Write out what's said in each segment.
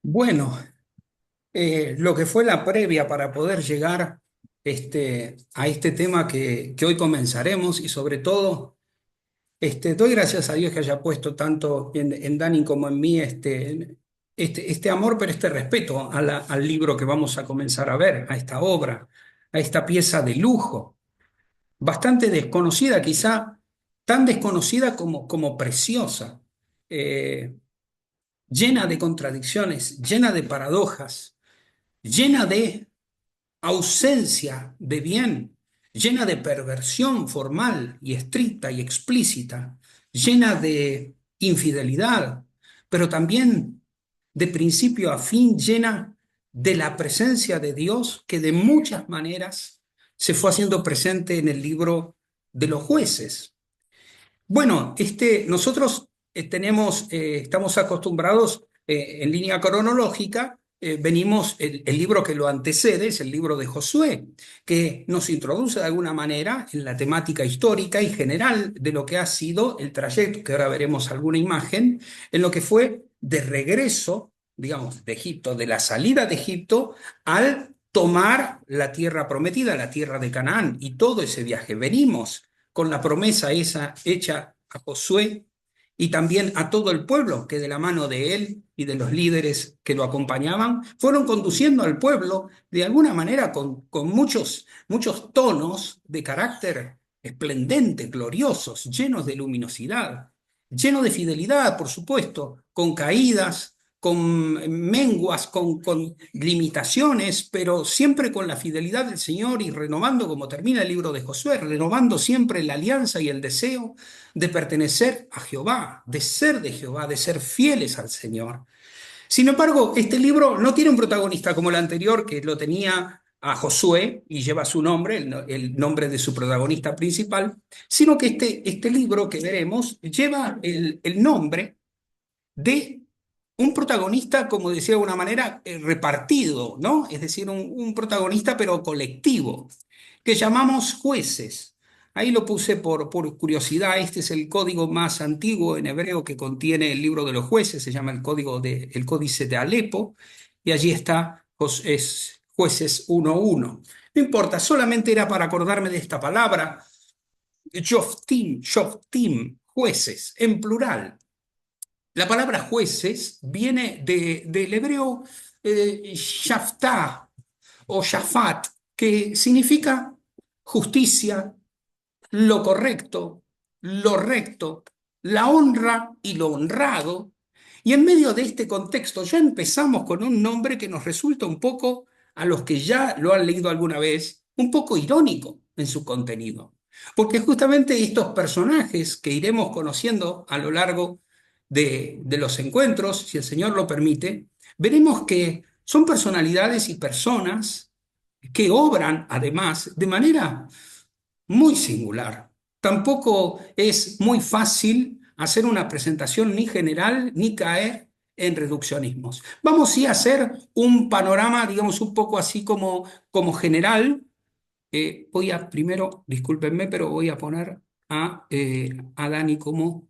Bueno, lo que fue la previa para poder llegar a este tema que hoy comenzaremos y sobre todo, doy gracias a Dios que haya puesto tanto en Dani como en mí este amor, pero este respeto a al libro que vamos a comenzar a ver, a esta obra, a esta pieza de lujo, bastante desconocida, quizá tan desconocida como preciosa, eh, llena de contradicciones, llena de paradojas, llena de ausencia de bien, llena de perversión formal y estricta y explícita, llena de infidelidad, pero también de principio a fin llena de la presencia de Dios que de muchas maneras se fue haciendo presente en el libro de los jueces. Bueno, nosotros estamos acostumbrados en línea cronológica, venimos, el libro que lo antecede es el libro de Josué, que nos introduce de alguna manera en la temática histórica y general de lo que ha sido el trayecto, que ahora veremos alguna imagen, en lo que fue de regreso, digamos, de Egipto, de la salida de Egipto al tomar la tierra prometida, la tierra de Canaán y todo ese viaje. Venimos con la promesa esa hecha a Josué y también a todo el pueblo que de la mano de él y de los líderes que lo acompañaban, fueron conduciendo al pueblo de alguna manera con muchos tonos de carácter esplendente, gloriosos, llenos de luminosidad, llenos de fidelidad, por supuesto, con caídas, con menguas, con limitaciones, pero siempre con la fidelidad del Señor y renovando, como termina el libro de Josué, renovando siempre la alianza y el deseo de pertenecer a Jehová, de ser fieles al Señor. Sin embargo, este libro no tiene un protagonista como el anterior, que lo tenía a Josué y lleva su nombre, el nombre de su protagonista principal, sino que este libro que veremos lleva el nombre de un protagonista, como decía de alguna manera, repartido, ¿no? Es decir, un protagonista pero colectivo, que llamamos jueces. Ahí lo puse por curiosidad. Este es el código más antiguo en hebreo que contiene el libro de los jueces, se llama el Códice de Alepo, y allí está es jueces 1:1. No importa, solamente era para acordarme de esta palabra, Shoftim, jueces, en plural. La palabra jueces viene del hebreo shaftá o shafat, que significa justicia, lo correcto, lo recto, la honra y lo honrado. Y en medio de este contexto ya empezamos con un nombre que nos resulta un poco, a los que ya lo han leído alguna vez, un poco irónico en su contenido. Porque justamente estos personajes que iremos conociendo a lo largo de los encuentros, si el Señor lo permite, veremos que son personalidades y personas que obran además de manera muy singular. Tampoco es muy fácil hacer una presentación ni general ni caer en reduccionismos. Vamos sí a hacer un panorama, digamos, un poco así como general. Voy a, primero, discúlpenme, pero voy a poner a Dani como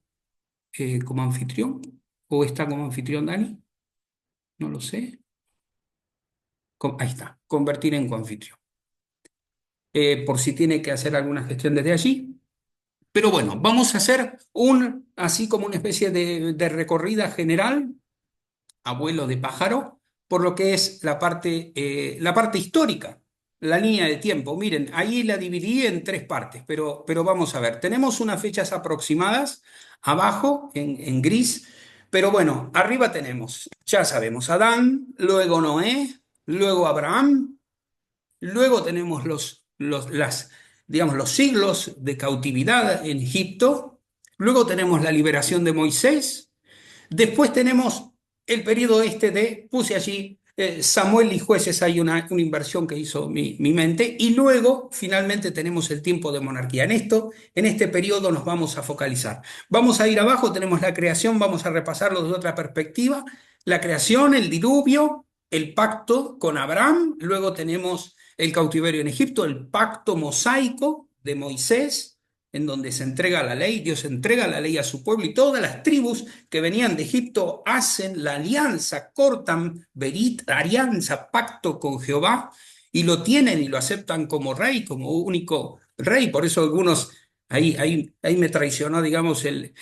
anfitrión. ¿O está como anfitrión Dani? No lo sé. Ahí está, convertir en coanfitrión. Por si tiene que hacer alguna gestión desde allí. Pero bueno, vamos a hacer así como una especie de recorrida general, abuelo de pájaro, por lo que es la parte histórica, la línea de tiempo. Miren, ahí la dividí en tres partes, pero vamos a ver. Tenemos unas fechas aproximadas abajo en gris, pero bueno, arriba tenemos, ya sabemos, Adán, luego Noé, luego Abraham. Luego tenemos digamos, los siglos de cautividad en Egipto. Luego tenemos la liberación de Moisés. Después tenemos el periodo puse allí Samuel y jueces, hay una inversión que hizo mi mente. Y luego, finalmente, tenemos el tiempo de monarquía. En este periodo nos vamos a focalizar. Vamos a ir abajo, tenemos la creación, vamos a repasarlo desde otra perspectiva. La creación, el diluvio, el pacto con Abraham. Luego tenemos el cautiverio en Egipto, el pacto mosaico de Moisés, en donde se entrega la ley, Dios entrega la ley a su pueblo y todas las tribus que venían de Egipto hacen la alianza, cortan berit, alianza, pacto con Jehová y lo tienen y lo aceptan como rey, como único rey. Por eso algunos, ahí me traicionó, digamos, el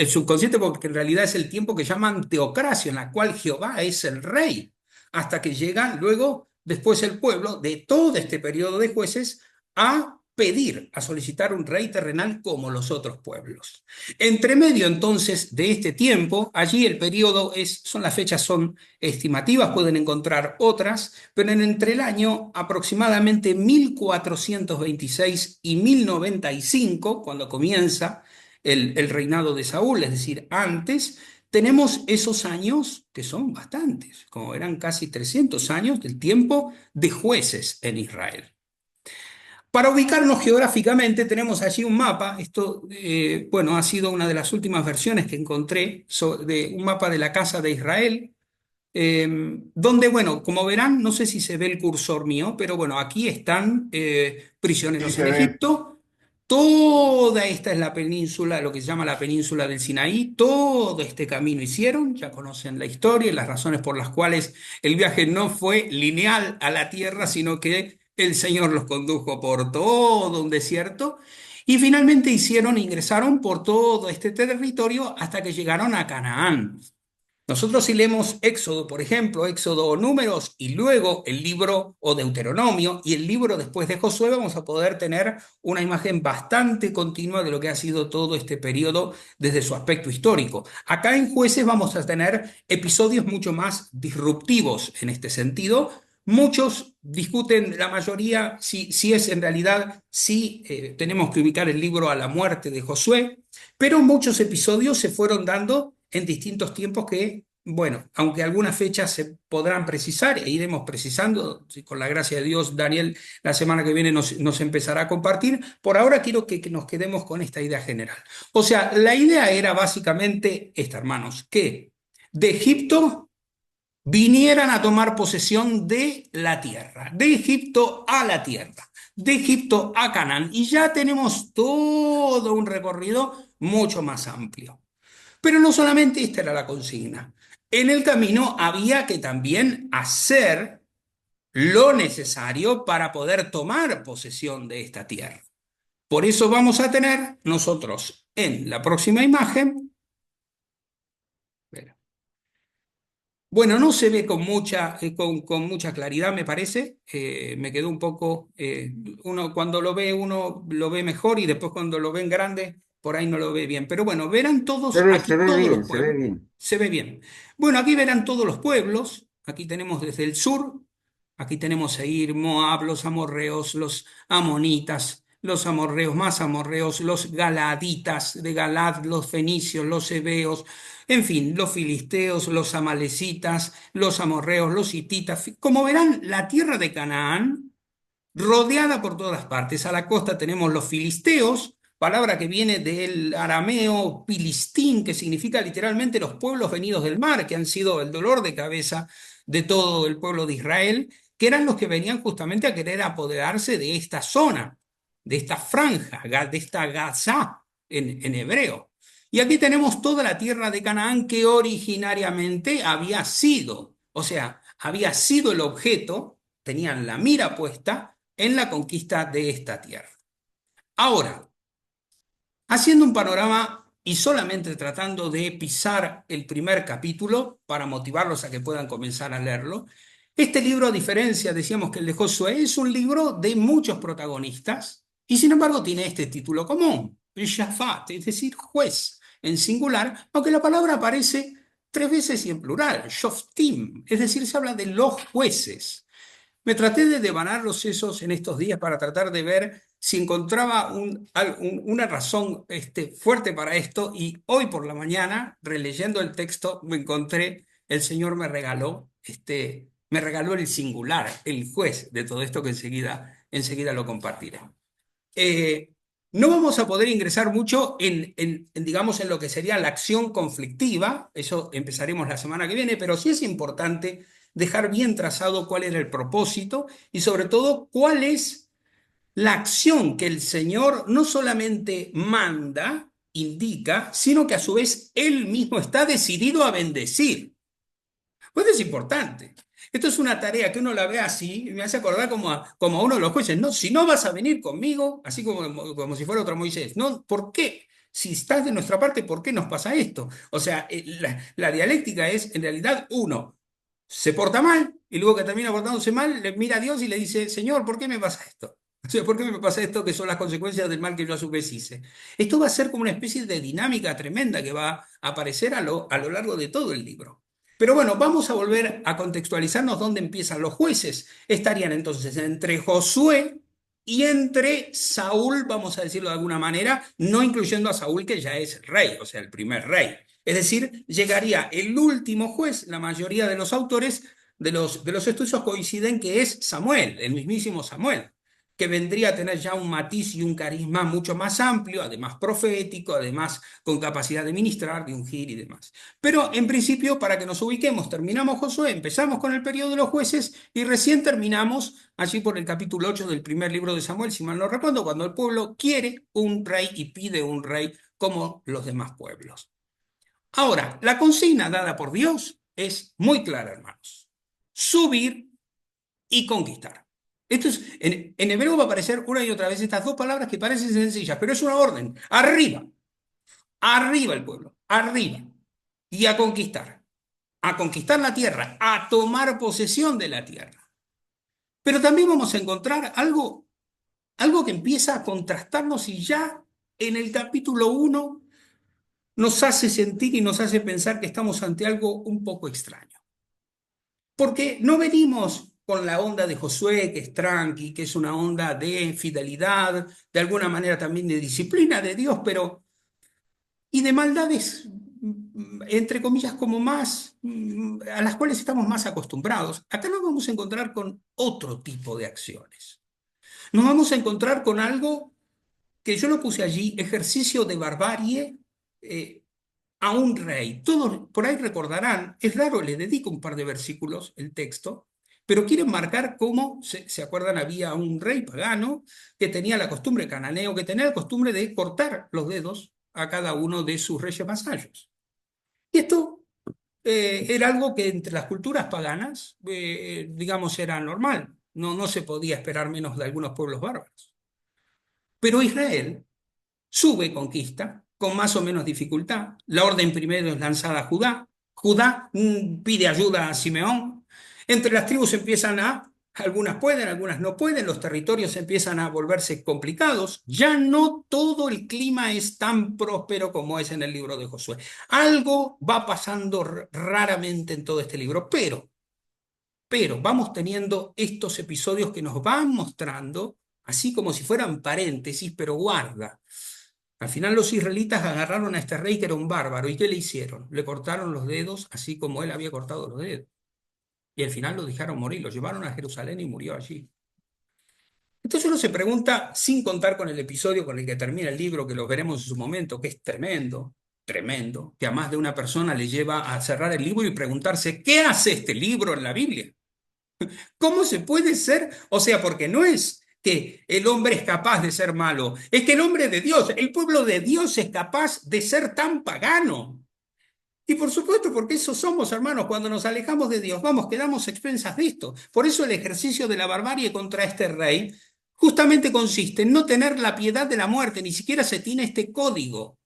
subconsciente, porque en realidad es el tiempo que llaman teocracia, en la cual Jehová es el rey, hasta que llega luego, después el pueblo, de todo este periodo de jueces, a pedir, a solicitar un rey terrenal como los otros pueblos. Entre medio entonces de este tiempo, allí el periodo son las fechas son estimativas, pueden encontrar otras, pero entre el año aproximadamente 1426 y 1095, cuando comienza el reinado de Saúl, es decir, antes, tenemos esos años que son bastantes, como eran casi 300 años del tiempo de jueces en Israel. Para ubicarnos geográficamente tenemos allí un mapa, esto bueno, ha sido una de las últimas versiones que encontré de un mapa de la Casa de Israel, donde, bueno, como verán, no sé si se ve el cursor mío, pero bueno, aquí están Sí, prisioneros se en ve. Egipto. Toda esta es la península, lo que se llama la península del Sinaí. Todo este camino hicieron, ya conocen la historia y las razones por las cuales el viaje no fue lineal a la tierra, sino que el Señor los condujo por todo un desierto. Y finalmente ingresaron por todo este territorio hasta que llegaron a Canaán. Nosotros si leemos Éxodo, por ejemplo, Éxodo o Números, y luego el libro o Deuteronomio y el libro después de Josué, vamos a poder tener una imagen bastante continua de lo que ha sido todo este periodo desde su aspecto histórico. Acá en Jueces vamos a tener episodios mucho más disruptivos en este sentido. Muchos discuten, la mayoría, si es en realidad, si tenemos que ubicar el libro a la muerte de Josué, pero muchos episodios se fueron dando en distintos tiempos que, bueno, aunque algunas fechas se podrán precisar e iremos precisando, si con la gracia de Dios, Daniel, la semana que viene nos empezará a compartir, por ahora quiero que nos quedemos con esta idea general. O sea, la idea era básicamente esta, hermanos, que de Egipto vinieran a tomar posesión de la tierra, de Egipto a la tierra, de Egipto a Canaán, y ya tenemos todo un recorrido mucho más amplio. Pero no solamente esta era la consigna. En el camino había que también hacer lo necesario para poder tomar posesión de esta tierra. Por eso vamos a tener nosotros en la próxima imagen, bueno, no se ve con mucha claridad, me parece. Me quedó un poco, uno cuando lo ve, uno lo ve mejor y después cuando lo ven grande, por ahí no lo ve bien. Pero bueno, verán todos, aquí Se ve todos los bien, se ve pueblos. bien. Se ve bien. Bueno, aquí verán todos los pueblos. Aquí tenemos desde el sur, aquí tenemos Seir, Moab, los amorreos, los amonitas, los amorreos, más amorreos, los galaditas de Galad, los fenicios, los heveos, en fin, los filisteos, los amalecitas, los amorreos, los hititas. Como verán, la tierra de Canaán, rodeada por todas partes. A la costa tenemos los filisteos, palabra que viene del arameo pilistín, que significa literalmente los pueblos venidos del mar, que han sido el dolor de cabeza de todo el pueblo de Israel, que eran los que venían justamente a querer apoderarse de esta zona, de esta franja, de esta Gaza en hebreo. Y aquí tenemos toda la tierra de Canaán que originariamente había sido, o sea, había sido el objeto, tenían la mira puesta en la conquista de esta tierra. Ahora, haciendo un panorama y solamente tratando de pisar el primer capítulo para motivarlos a que puedan comenzar a leerlo, este libro, a diferencia, decíamos que el de Josué, es un libro de muchos protagonistas y sin embargo tiene este título común, Shafat, es decir, juez en singular, aunque la palabra aparece tres veces y en plural, Shoftim, es decir, se habla de los jueces. Me traté de devanar los sesos en estos días para tratar de ver si encontraba una razón fuerte para esto y hoy por la mañana, releyendo el texto, me encontré, el Señor me regaló el singular, el juez de todo esto que enseguida lo compartiré. Eh, no vamos a poder ingresar mucho digamos, en lo que sería la acción conflictiva, eso empezaremos la semana que viene, pero sí es importante dejar bien trazado cuál era el propósito y sobre todo cuál es la acción que el Señor no solamente manda, indica, sino que a su vez Él mismo está decidido a bendecir. Pues es importante. Esto es una tarea que uno la ve así, y me hace acordar como a uno de los jueces. No, si no vas a venir conmigo, así como si fuera otro Moisés. No, ¿por qué? Si estás de nuestra parte, ¿por qué nos pasa esto? O sea, la dialéctica es, en realidad, uno se porta mal y luego que termina portándose mal, le mira a Dios y le dice, Señor, ¿por qué me pasa esto? O sea, ¿por qué me pasa esto que son las consecuencias del mal que yo a su vez hice? Esto va a ser como una especie de dinámica tremenda que va a aparecer a lo largo de todo el libro. Pero bueno, vamos a volver a contextualizarnos dónde empiezan los jueces. Estarían entonces entre Josué y entre Saúl, vamos a decirlo de alguna manera, no incluyendo a Saúl, que ya es rey, o sea, el primer rey. Es decir, llegaría el último juez. La mayoría de los autores de los estudios coinciden que es Samuel, el mismísimo Samuel, que vendría a tener ya un matiz y un carisma mucho más amplio, además profético, además con capacidad de ministrar, de ungir y demás. Pero en principio, para que nos ubiquemos, terminamos Josué, empezamos con el periodo de los jueces y recién terminamos allí por el capítulo 8 del primer libro de Samuel, si mal no recuerdo, cuando el pueblo quiere un rey y pide un rey como los demás pueblos. Ahora, la consigna dada por Dios es muy clara, hermanos. Subir y conquistar. Esto es, en hebreo va a aparecer una y otra vez estas dos palabras que parecen sencillas, pero es una orden. Arriba, arriba el pueblo, arriba. Y a conquistar. A conquistar la tierra, a tomar posesión de la tierra. Pero también vamos a encontrar algo que empieza a contrastarnos y ya en el capítulo 1 nos hace sentir y nos hace pensar que estamos ante algo un poco extraño. Porque no venimos con la onda de Josué, que es tranqui, que es una onda de fidelidad, de alguna manera también de disciplina de Dios, pero y de maldades, entre comillas, como más, a las cuales estamos más acostumbrados. Acá nos vamos a encontrar con otro tipo de acciones. Nos vamos a encontrar con algo que yo lo puse allí, ejercicio de barbarie a un rey. Todos por ahí recordarán, es raro, le dedico un par de versículos el texto, pero quieren marcar cómo, se acuerdan, había un rey pagano que tenía la costumbre, cananeo, que tenía la costumbre de cortar los dedos a cada uno de sus reyes vasallos. Y esto era algo que entre las culturas paganas, digamos, era normal. No se podía esperar menos de algunos pueblos bárbaros. Pero Israel sube, conquista, con más o menos dificultad. La orden primero es lanzada a Judá. Judá pide ayuda a Simeón. Entre las tribus empiezan algunas pueden, algunas no pueden, los territorios empiezan a volverse complicados. Ya no todo el clima es tan próspero como es en el libro de Josué. Algo va pasando raramente en todo este libro, pero vamos teniendo estos episodios que nos van mostrando, así como si fueran paréntesis, pero guarda. Al final los israelitas agarraron a este rey que era un bárbaro. ¿Y qué le hicieron? Le cortaron los dedos, así como él había cortado los dedos. Y al final lo dejaron morir, lo llevaron a Jerusalén y murió allí. Entonces uno se pregunta, sin contar con el episodio con el que termina el libro, que lo veremos en su momento, que es tremendo, tremendo, que a más de una persona le lleva a cerrar el libro y preguntarse, ¿qué hace este libro en la Biblia? ¿Cómo se puede ser? O sea, porque no es que el hombre es capaz de ser malo, es que el hombre de Dios, el pueblo de Dios es capaz de ser tan pagano. Y por supuesto, porque eso somos, hermanos, cuando nos alejamos de Dios, vamos, quedamos expensas de esto. Por eso el ejercicio de la barbarie contra este rey justamente consiste en no tener la piedad de la muerte, ni siquiera se tiene este código.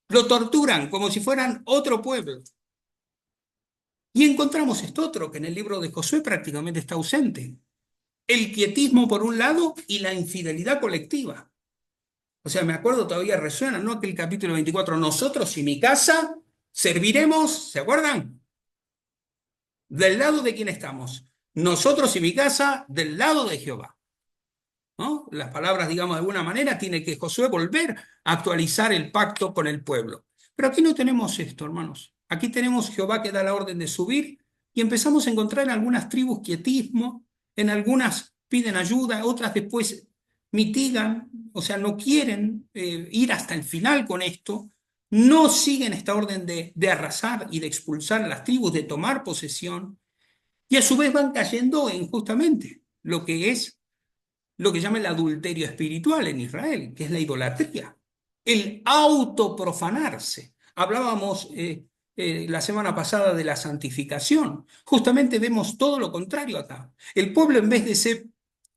Lo torturan como si fueran otro pueblo. Y encontramos esto otro que en el libro de Josué prácticamente está ausente. El quietismo por un lado y la infidelidad colectiva. O sea, me acuerdo, todavía resuena, ¿no? Aquel capítulo 24, nosotros y mi casa serviremos, ¿se acuerdan? ¿Del lado de quién estamos? Nosotros y mi casa del lado de Jehová. ¿No? Las palabras, digamos, de alguna manera, tiene que Josué volver a actualizar el pacto con el pueblo. Pero aquí no tenemos esto, hermanos. Aquí tenemos Jehová que da la orden de subir y empezamos a encontrar en algunas tribus quietismo, en algunas piden ayuda, otras después mitigan, o sea, no quieren ir hasta el final con esto, no siguen esta orden de arrasar y de expulsar a las tribus, de tomar posesión, y a su vez van cayendo en justamente lo que es lo que llama el adulterio espiritual en Israel, que es la idolatría, el autoprofanarse. Hablábamos la semana pasada de la santificación. Justamente vemos todo lo contrario acá. El pueblo, en vez de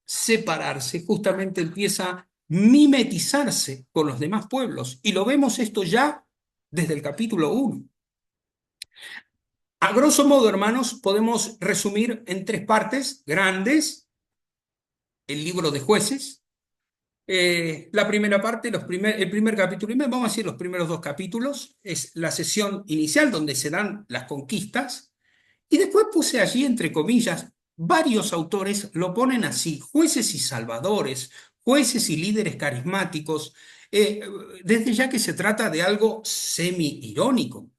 separarse, justamente empieza a mimetizarse con los demás pueblos. Y lo vemos esto ya desde el capítulo 1. A grosso modo, hermanos, podemos resumir en tres partes grandes el libro de Jueces. La primera parte, el primer capítulo, y vamos a decir los primeros dos capítulos, es la sesión inicial donde se dan las conquistas, y después puse allí, entre comillas, varios autores lo ponen así: jueces y salvadores, jueces y líderes carismáticos, eh, desde ya que se trata de algo semi-irónico,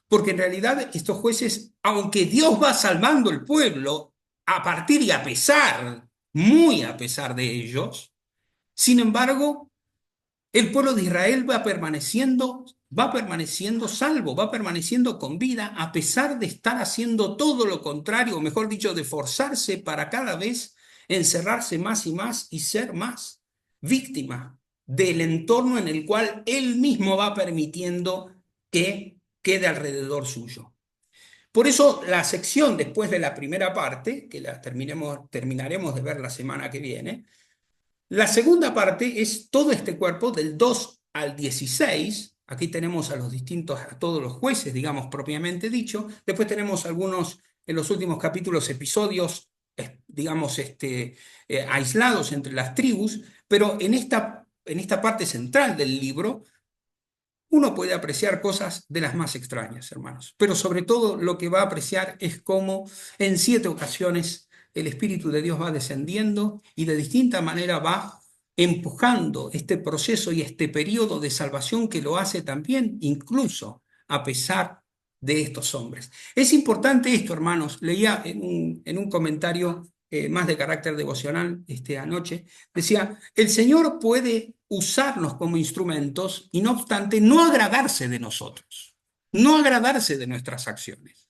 porque en realidad estos jueces, aunque Dios va salvando el pueblo, a partir y a pesar, muy a pesar de ellos, sin embargo, el pueblo de Israel va permaneciendo salvo, va permaneciendo con vida, a pesar de estar haciendo todo lo contrario, o mejor dicho, de forzarse para cada vez encerrarse más y más y ser más víctima del entorno en el cual él mismo va permitiendo que quede alrededor suyo. Por eso la sección después de la primera parte, que terminaremos de ver la semana que viene, la segunda parte es todo este cuerpo del 2 al 16. Aquí tenemos a todos los jueces, digamos, propiamente dicho. Después tenemos algunos, en los últimos capítulos, episodios, digamos, aislados entre las tribus, pero en esta parte central del libro uno puede apreciar cosas de las más extrañas, hermanos, pero sobre todo lo que va a apreciar es cómo en 7 ocasiones el Espíritu de Dios va descendiendo y de distinta manera va empujando este proceso y este periodo de salvación, que lo hace también incluso a pesar de estos hombres. Es importante esto, hermanos. Leía en un comentario más de carácter devocional anoche, decía: el Señor puede usarnos como instrumentos y no obstante no agradarse de nosotros, no agradarse de nuestras acciones.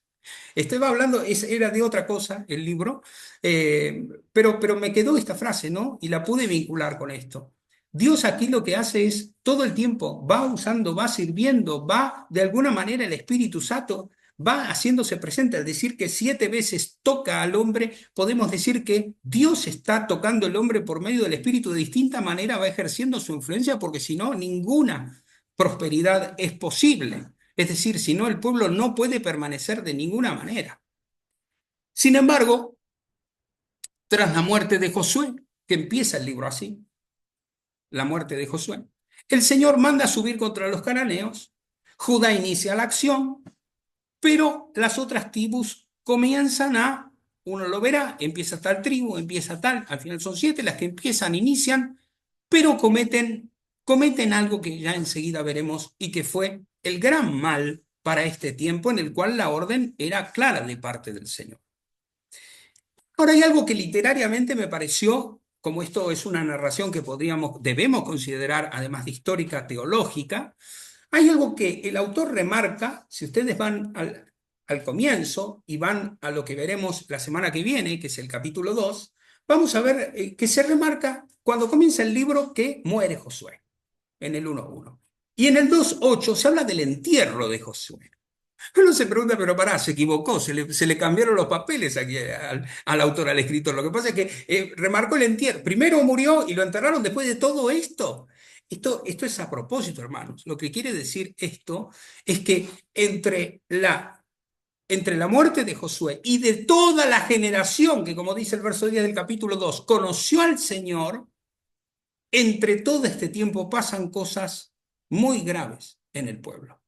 Estaba hablando, era de otra cosa el libro, pero me quedó esta frase, ¿no? Y la pude vincular con esto. Dios aquí lo que hace es, todo el tiempo va usando, va sirviendo, va de alguna manera, el Espíritu Santo va haciéndose presente. Al decir que 7 veces toca al hombre, podemos decir que Dios está tocando al hombre por medio del Espíritu. De distinta manera va ejerciendo su influencia, porque si no, ninguna prosperidad es posible. Es decir, si no, el pueblo no puede permanecer de ninguna manera. Sin embargo, tras la muerte de Josué, que empieza el libro así, la muerte de Josué, el Señor manda subir contra los cananeos. Judá inicia la acción, pero las otras tribus comienzan uno lo verá, empieza tal tribu, empieza tal, al final son 7 las que inician, pero cometen algo que ya enseguida veremos y que fue el gran mal para este tiempo, en el cual la orden era clara de parte del Señor. Ahora, hay algo que literariamente me pareció, como esto es una narración que debemos considerar, además de histórica, teológica. Hay algo que el autor remarca. Si ustedes van al comienzo y van a lo que veremos la semana que viene, que es el capítulo 2, vamos a ver que se remarca cuando comienza el libro que muere Josué, en el 1:1. Y en el 2:8 se habla del entierro de Josué. Uno se pregunta, pero pará, se equivocó, se le cambiaron los papeles aquí al autor, al escritor. Lo que pasa es que remarcó el entierro. Primero murió y lo enterraron después de todo esto. Esto es a propósito, hermanos. Lo que quiere decir esto es que entre la muerte de Josué y de toda la generación que, como dice el verso 10 del capítulo 2, conoció al Señor, entre todo este tiempo pasan cosas muy graves en el pueblo.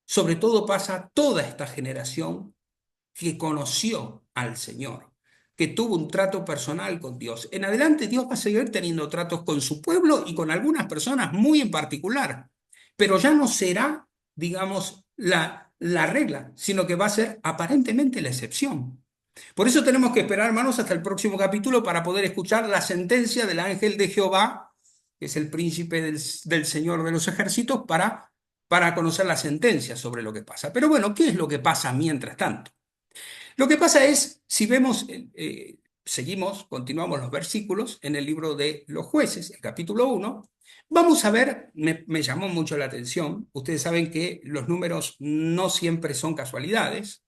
Sobre todo pasa toda esta generación que conoció al Señor, que tuvo un trato personal con Dios. En adelante Dios va a seguir teniendo tratos con su pueblo y con algunas personas muy en particular, pero ya no será, digamos, la regla, sino que va a ser aparentemente la excepción. Por eso tenemos que esperar, hermanos, hasta el próximo capítulo para poder escuchar la sentencia del ángel de Jehová, que es el príncipe del Señor de los ejércitos, para conocer la sentencia sobre lo que pasa. Pero bueno, ¿qué es lo que pasa mientras tanto? Lo que pasa es, si vemos seguimos, continuamos los versículos en el libro de los jueces, el capítulo 1. Vamos a ver, me llamó mucho la atención, ustedes saben que los números no siempre son casualidades.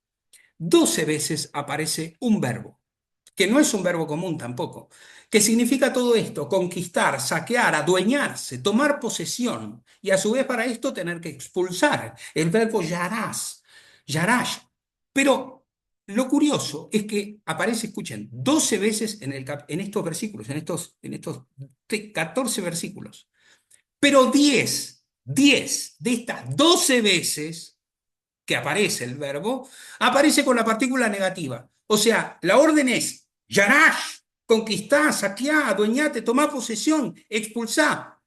12 veces aparece un verbo, que no es un verbo común tampoco. ¿Qué significa todo esto? Conquistar, saquear, adueñarse, tomar posesión y a su vez para esto tener que expulsar. El verbo yarás, yarash. Pero lo curioso es que aparece, escuchen, 12 veces en estos versículos, en estos 14 versículos. Pero 10 de estas 12 veces que aparece el verbo, aparece con la partícula negativa. O sea, la orden es yarash, conquistá, saqueá, adueñate, tomá posesión, expulsá.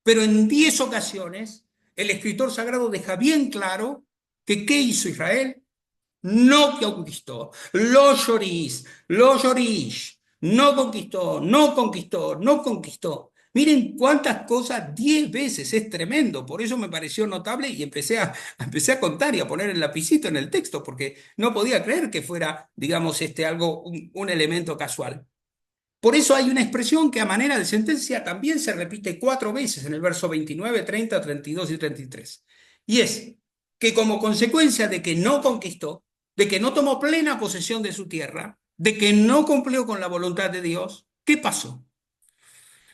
Pero en 10 ocasiones, el escritor sagrado deja bien claro que ¿qué hizo Israel? No conquistó. Los llorís, no conquistó, no conquistó, no conquistó. Miren cuántas cosas 10 veces, es tremendo. Por eso me pareció notable y empecé a contar y a poner el lapicito en el texto, porque no podía creer que fuera, digamos, algo, un elemento casual. Por eso hay una expresión que a manera de sentencia también se repite 4 veces en el verso 29, 30, 32 y 33. Y es que como consecuencia de que no conquistó, de que no tomó plena posesión de su tierra, de que no cumplió con la voluntad de Dios, ¿qué pasó?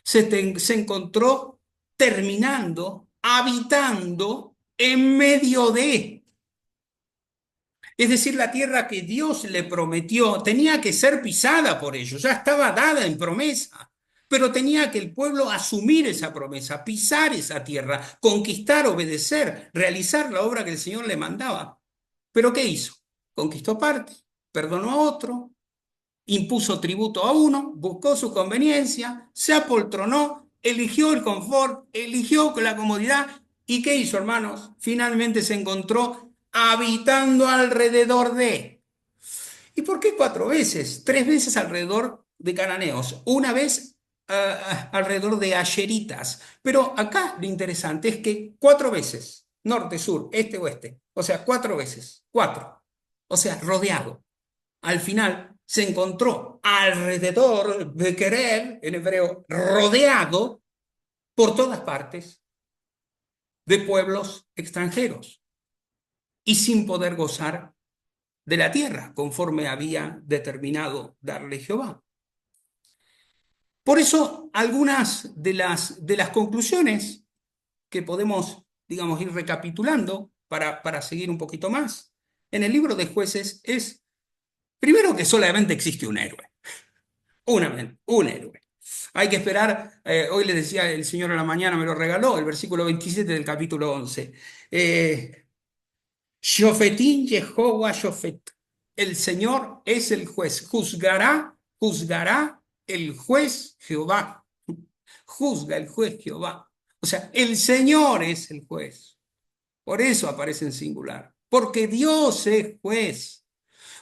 Se encontró terminando, habitando en medio de. Es decir, la tierra que Dios le prometió tenía que ser pisada por ellos, ya estaba dada en promesa, pero tenía que el pueblo asumir esa promesa, pisar esa tierra, conquistar, obedecer, realizar la obra que el Señor le mandaba. ¿Pero qué hizo? Conquistó parte, perdonó a otro, impuso tributo a uno, buscó su conveniencia, se apoltronó, eligió el confort, eligió la comodidad. ¿Y qué hizo, hermanos? Finalmente se encontró habitando alrededor de. ¿Y por qué 4 veces? 3 veces alrededor de cananeos, una vez alrededor de asheritas. Pero acá lo interesante es que 4 veces, norte, sur, este, oeste, o sea, 4 veces, cuatro, o sea, rodeado. Al final se encontró alrededor de querer, en hebreo, rodeado por todas partes de pueblos extranjeros y sin poder gozar de la tierra conforme había determinado darle Jehová. Por eso, algunas de las conclusiones que podemos, digamos, ir recapitulando para seguir un poquito más en el libro de Jueces es, primero, que solamente existe un héroe. Un héroe. Hay que esperar, hoy le decía el Señor a la mañana, me lo regaló, el versículo 27 del capítulo 11. Shofetín Jehová Shofet. El Señor es el juez. Juzgará el juez Jehová. Juzga el juez Jehová. O sea, el Señor es el juez. Por eso aparece en singular. Porque Dios es juez.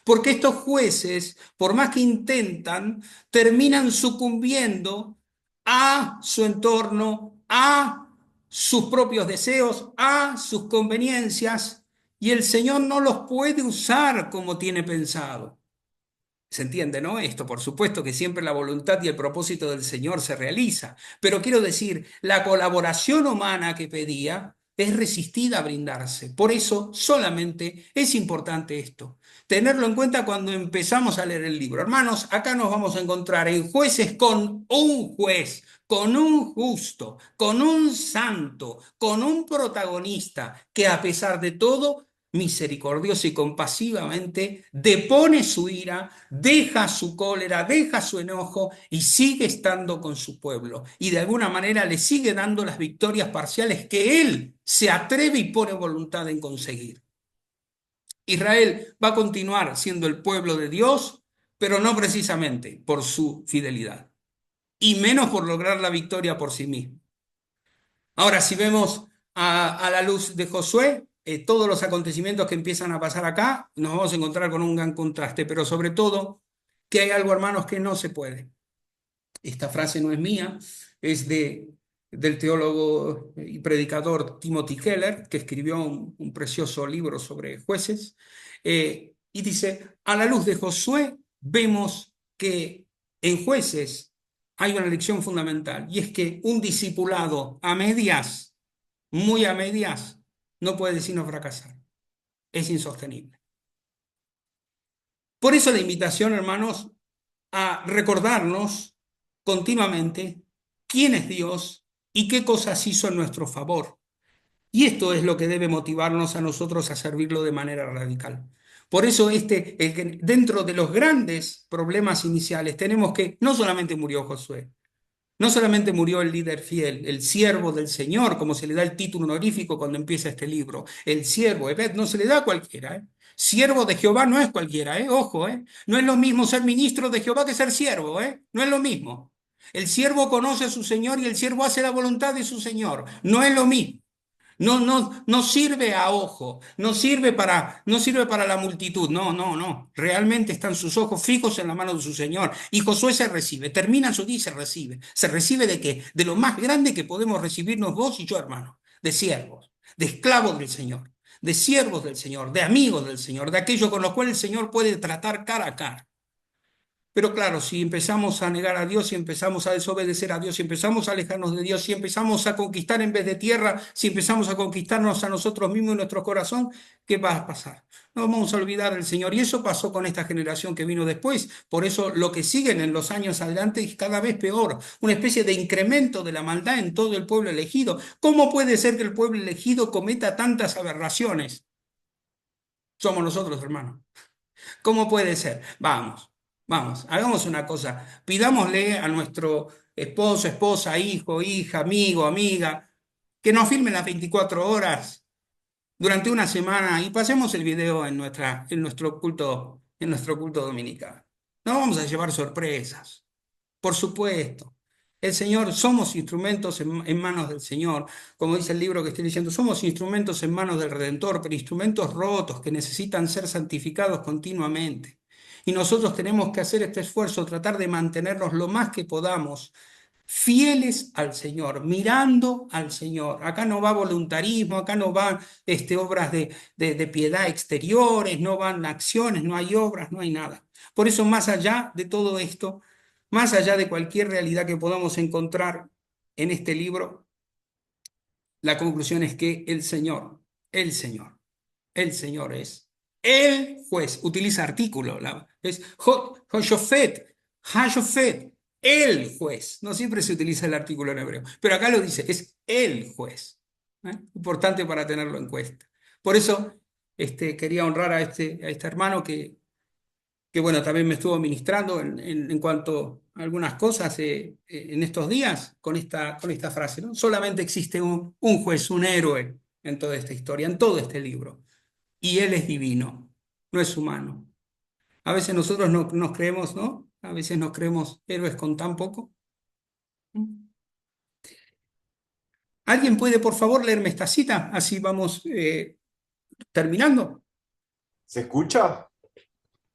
Porque estos jueces, por más que intentan, terminan sucumbiendo a su entorno, a sus propios deseos, a sus conveniencias, y el Señor no los puede usar como tiene pensado. Se entiende, ¿no? Esto, por supuesto que siempre la voluntad y el propósito del Señor se realiza, pero quiero decir, la colaboración humana que pedía es resistida a brindarse. Por eso solamente es importante esto, tenerlo en cuenta cuando empezamos a leer el libro. Hermanos, acá nos vamos a encontrar en jueces con un juez, con un justo, con un santo, con un protagonista que a pesar de todo misericordioso y compasivamente depone su ira, deja su cólera, deja su enojo y sigue estando con su pueblo. Y de alguna manera le sigue dando las victorias parciales que él se atreve y pone voluntad en conseguir. Israel va a continuar siendo el pueblo de Dios, pero no precisamente por su fidelidad, y menos por lograr la victoria por sí mismo. Ahora, si vemos a la luz de Josué, todos los acontecimientos que empiezan a pasar acá, nos vamos a encontrar con un gran contraste, pero sobre todo que hay algo, hermanos, que no se puede. Esta frase no es mía, es del teólogo y predicador Timothy Keller, que escribió un precioso libro sobre jueces, y dice, a la luz de Josué vemos que en Jueces hay una lección fundamental, y es que un discipulado a medias, muy a medias, no puede sino fracasar. Es insostenible. Por eso la invitación, hermanos, a recordarnos continuamente quién es Dios y qué cosas hizo en nuestro favor. Y esto es lo que debe motivarnos a nosotros a servirlo de manera radical. Por eso dentro de los grandes problemas iniciales tenemos que no solamente murió Josué, no solamente murió el líder fiel, el siervo del Señor, como se le da el título honorífico cuando empieza este libro. El siervo, Ebed, no se le da a cualquiera, ¿eh? Siervo de Jehová no es cualquiera, ¿eh? Ojo, ¿eh? No es lo mismo ser ministro de Jehová que ser siervo, ¿eh? No es lo mismo. El siervo conoce a su Señor y el siervo hace la voluntad de su Señor. No es lo mismo. No sirve a ojo, no sirve para la multitud, no. Realmente están sus ojos fijos en la mano de su Señor. Y Josué se recibe, termina su día y se recibe. ¿Se recibe de qué? De lo más grande que podemos recibirnos vos y yo, hermano, de siervos, de esclavos del Señor, de siervos del Señor, de amigos del Señor, de aquellos con los cuales el Señor puede tratar cara a cara. Pero claro, si empezamos a negar a Dios, si empezamos a desobedecer a Dios, si empezamos a alejarnos de Dios, si empezamos a conquistar en vez de tierra, si empezamos a conquistarnos a nosotros mismos en nuestro corazón, ¿qué va a pasar? Nos vamos a olvidar del Señor. Y eso pasó con esta generación que vino después. Por eso lo que siguen en los años adelante es cada vez peor. Una especie de incremento de la maldad en todo el pueblo elegido. ¿Cómo puede ser que el pueblo elegido cometa tantas aberraciones? Somos nosotros, hermanos. ¿Cómo puede ser? Vamos, hagamos una cosa. Pidámosle a nuestro esposo, esposa, hijo, hija, amigo, amiga, que nos filmen las 24 horas durante una semana y pasemos el video en nuestro culto dominical. No vamos a llevar sorpresas, por supuesto. El Señor, somos instrumentos en manos del Señor. Como dice el libro que estoy diciendo, somos instrumentos en manos del Redentor, pero instrumentos rotos que necesitan ser santificados continuamente. Y nosotros tenemos que hacer este esfuerzo, tratar de mantenernos lo más que podamos fieles al Señor, mirando al Señor. Acá no va voluntarismo, acá no van obras de piedad exteriores, no van acciones, no hay obras, no hay nada. Por eso, más allá de todo esto, más allá de cualquier realidad que podamos encontrar en este libro, la conclusión es que el Señor, el Señor es el juez. Utiliza artículo, es Joshofet, Hashofet, el juez. No siempre se utiliza el artículo en hebreo, pero acá lo dice, es el juez. Importante para tenerlo en cuenta. Por eso quería honrar a este hermano que bueno, también me estuvo ministrando en cuanto a algunas cosas en estos días con esta frase, ¿no? Solamente existe un juez, un héroe en toda esta historia, en todo este libro, y él es divino, no es humano. A veces nosotros no, nos creemos, ¿no? A veces nos creemos héroes con tan poco. ¿Alguien puede, por favor, leerme esta cita? Así vamos terminando. ¿Se escucha?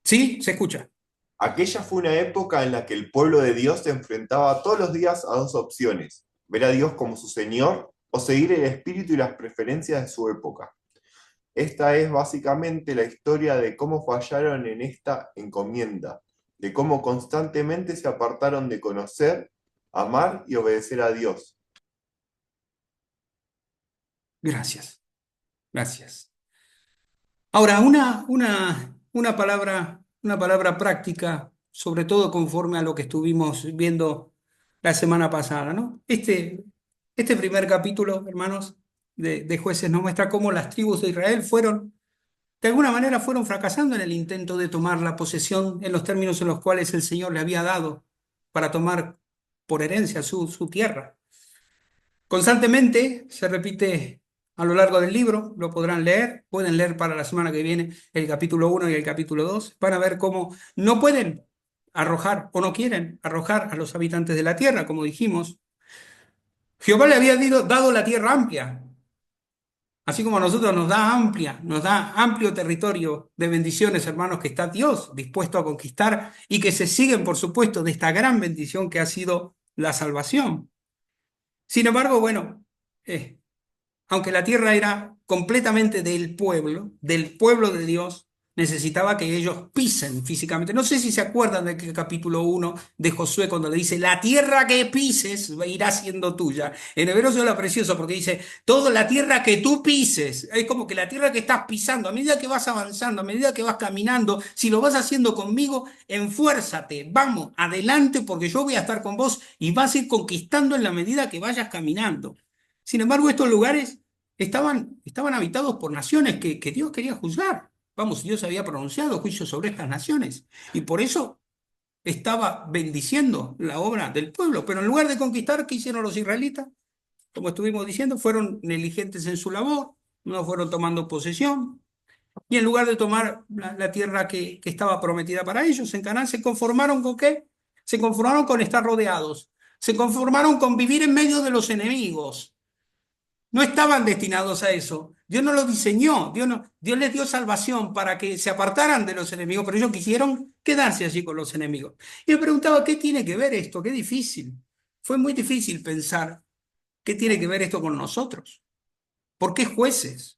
¿Sí? ¿Se escucha? Aquella fue una época en la que el pueblo de Dios se enfrentaba todos los días a dos opciones: ver a Dios como su Señor o seguir el espíritu y las preferencias de su época. Esta es básicamente la historia de cómo fallaron en esta encomienda, de cómo constantemente se apartaron de conocer, amar y obedecer a Dios. Gracias, gracias. Ahora, una palabra práctica, sobre todo conforme a lo que estuvimos viendo la semana pasada, ¿no? Este primer capítulo, hermanos, de Jueces nos muestra cómo las tribus de Israel de alguna manera, fueron fracasando en el intento de tomar la posesión en los términos en los cuales el Señor le había dado para tomar por herencia su tierra. Constantemente se repite a lo largo del libro, lo podrán leer, pueden leer para la semana que viene el capítulo 1 y el capítulo 2, van a ver cómo no pueden arrojar o no quieren arrojar a los habitantes de la tierra, como dijimos. Jehová le había dado la tierra amplia, así como a nosotros nos da amplio territorio de bendiciones, hermanos, que está Dios dispuesto a conquistar y que se siguen, por supuesto, de esta gran bendición que ha sido la salvación. Sin embargo, bueno, aunque la tierra era completamente del pueblo de Dios, necesitaba que ellos pisen físicamente. No sé si se acuerdan de que capítulo 1 de Josué cuando le dice, la tierra que pises irá siendo tuya. En hebreo se habla precioso porque dice, toda la tierra que tú pises, es como que la tierra que estás pisando, a medida que vas avanzando, a medida que vas caminando, si lo vas haciendo conmigo, enfuérzate, vamos, adelante porque yo voy a estar con vos y vas a ir conquistando en la medida que vayas caminando. Sin embargo, estos lugares estaban habitados por naciones que Dios quería juzgar. Vamos, Dios había pronunciado juicio sobre estas naciones y por eso estaba bendiciendo la obra del pueblo. Pero en lugar de conquistar, ¿qué hicieron los israelitas? Como estuvimos diciendo, fueron negligentes en su labor, no fueron tomando posesión y en lugar de tomar la tierra que estaba prometida para ellos en Canaán, ¿se conformaron con qué? Se conformaron con estar rodeados, se conformaron con vivir en medio de los enemigos. No estaban destinados a eso. Dios no lo diseñó. Dios, no, Dios les dio salvación para que se apartaran de los enemigos, pero ellos quisieron quedarse allí con los enemigos. Y me preguntaba, ¿qué tiene que ver esto? Qué difícil. Fue muy difícil pensar qué tiene que ver esto con nosotros. ¿Por qué jueces?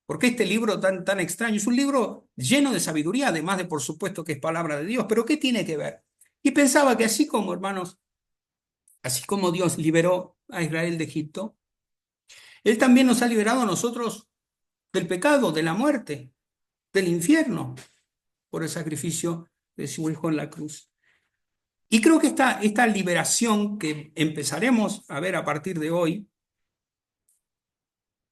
¿Por qué este libro tan extraño? Es un libro lleno de sabiduría, además de, por supuesto, que es palabra de Dios, pero ¿qué tiene que ver? Y pensaba que así como, hermanos, así como Dios liberó a Israel de Egipto, Él también nos ha liberado a nosotros del pecado, de la muerte, del infierno, por el sacrificio de su Hijo en la cruz. Y creo que esta liberación que empezaremos a ver a partir de hoy,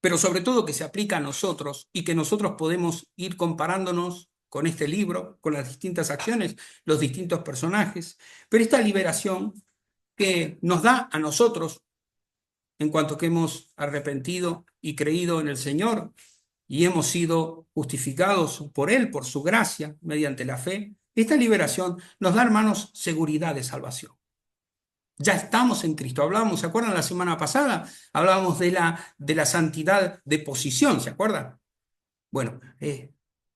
pero sobre todo que se aplica a nosotros y que nosotros podemos ir comparándonos con este libro, con las distintas acciones, los distintos personajes, pero esta liberación que nos da a nosotros, en cuanto que hemos arrepentido y creído en el Señor, y hemos sido justificados por Él, por su gracia, mediante la fe, esta liberación nos da, hermanos, seguridad de salvación. Ya estamos en Cristo. Hablábamos, ¿se acuerdan la semana pasada? Hablábamos de la santidad de posición, ¿se acuerdan? Bueno,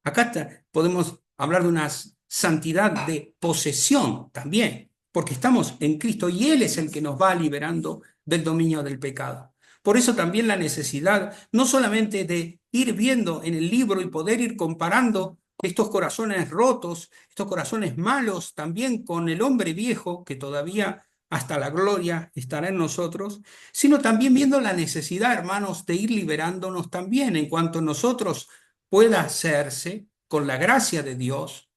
acá podemos hablar de una santidad de posesión también, porque estamos en Cristo y Él es el que nos va liberando del dominio del pecado. Por eso también la necesidad, no solamente de ir viendo en el libro y poder ir comparando estos corazones rotos, estos corazones malos, también con el hombre viejo que todavía hasta la gloria estará en nosotros, sino también viendo la necesidad, hermanos, de ir liberándonos también en cuanto nosotros pueda hacerse con la gracia de Dios,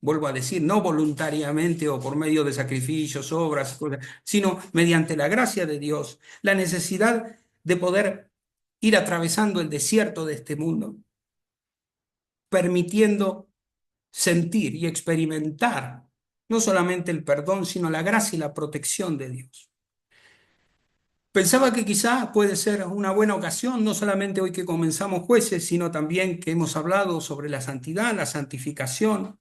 vuelvo a decir, no voluntariamente o por medio de sacrificios, obras, sino mediante la gracia de Dios, la necesidad de poder ir atravesando el desierto de este mundo, permitiendo sentir y experimentar no solamente el perdón, sino la gracia y la protección de Dios. Pensaba que quizá puede ser una buena ocasión, no solamente hoy que comenzamos jueces, sino también que hemos hablado sobre la santidad, la santificación.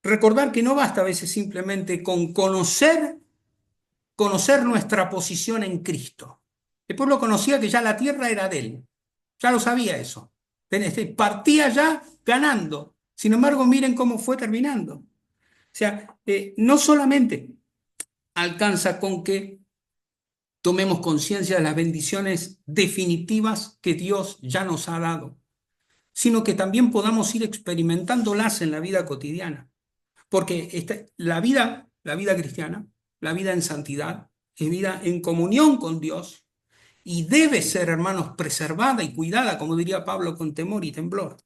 Recordar que no basta a veces simplemente con conocer nuestra posición en Cristo. El pueblo conocía que ya la tierra era de él, ya lo sabía eso. Partía ya ganando. Sin embargo, miren cómo fue terminando. O sea, no solamente alcanza con que tomemos conciencia de las bendiciones definitivas que Dios ya nos ha dado, sino que también podamos ir experimentándolas en la vida cotidiana. Porque la vida cristiana, la vida en santidad, es vida en comunión con Dios y debe ser, hermanos, preservada y cuidada, como diría Pablo, con temor y temblor.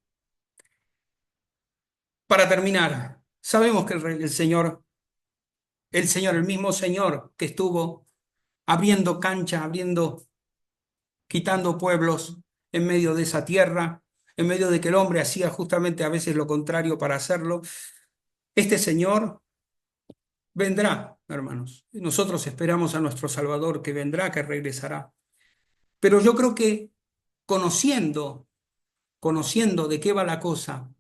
Para terminar, sabemos que el mismo Señor que estuvo abriendo cancha, quitando pueblos en medio de esa tierra, en medio de que el hombre hacía justamente a veces lo contrario para hacerlo, este Señor vendrá, hermanos. Nosotros esperamos a nuestro Salvador que vendrá, que regresará. Pero yo creo que conociendo, conociendo de qué va la cosa,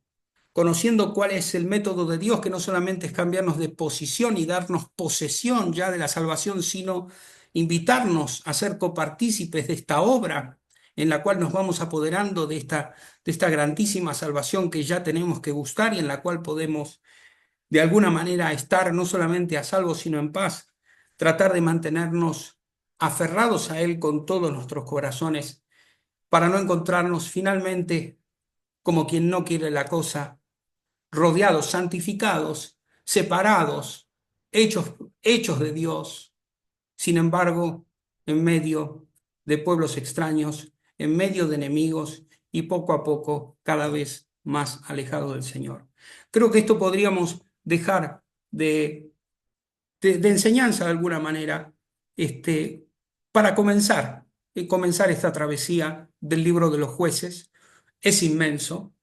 conociendo cuál es el método de Dios, que no solamente es cambiarnos de posición y darnos posesión ya de la salvación, sino invitarnos a ser copartícipes de esta obra en la cual nos vamos apoderando de esta grandísima salvación que ya tenemos que gustar y en la cual podemos de alguna manera estar no solamente a salvo, sino en paz, tratar de mantenernos aferrados a Él con todos nuestros corazones para no encontrarnos finalmente como quien no quiere la cosa, rodeados, santificados, separados, hechos de Dios. Sin embargo, en medio de pueblos extraños, en medio de enemigos y poco a poco cada vez más alejados del Señor. Creo que esto podríamos dejar de enseñanza de alguna manera, este, para comenzar esta travesía del libro de los jueces. Es inmenso.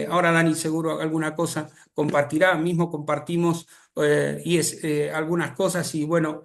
Ahora Dani seguro alguna cosa compartirá, mismo compartimos algunas cosas y bueno,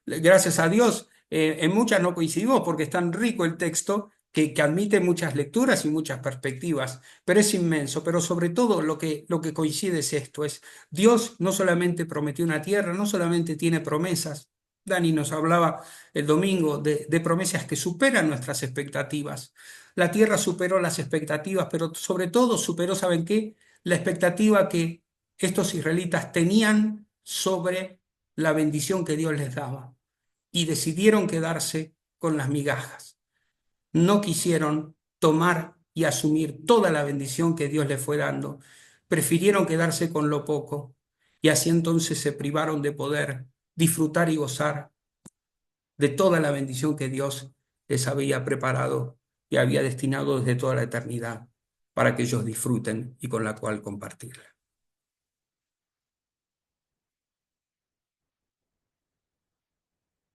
gracias a Dios, en muchas no coincidimos porque es tan rico el texto que admite muchas lecturas y muchas perspectivas, pero es inmenso, pero sobre todo lo que coincide es esto, es Dios no solamente prometió una tierra, no solamente tiene promesas. Dani nos hablaba el domingo de promesas que superan nuestras expectativas. La tierra superó las expectativas, pero sobre todo superó, ¿saben qué? La expectativa que estos israelitas tenían sobre la bendición que Dios les daba y decidieron quedarse con las migajas. No quisieron tomar y asumir toda la bendición que Dios les fue dando. Prefirieron quedarse con lo poco y así entonces se privaron de poder disfrutar y gozar de toda la bendición que Dios les había preparado y había destinado desde toda la eternidad para que ellos disfruten y con la cual compartirla.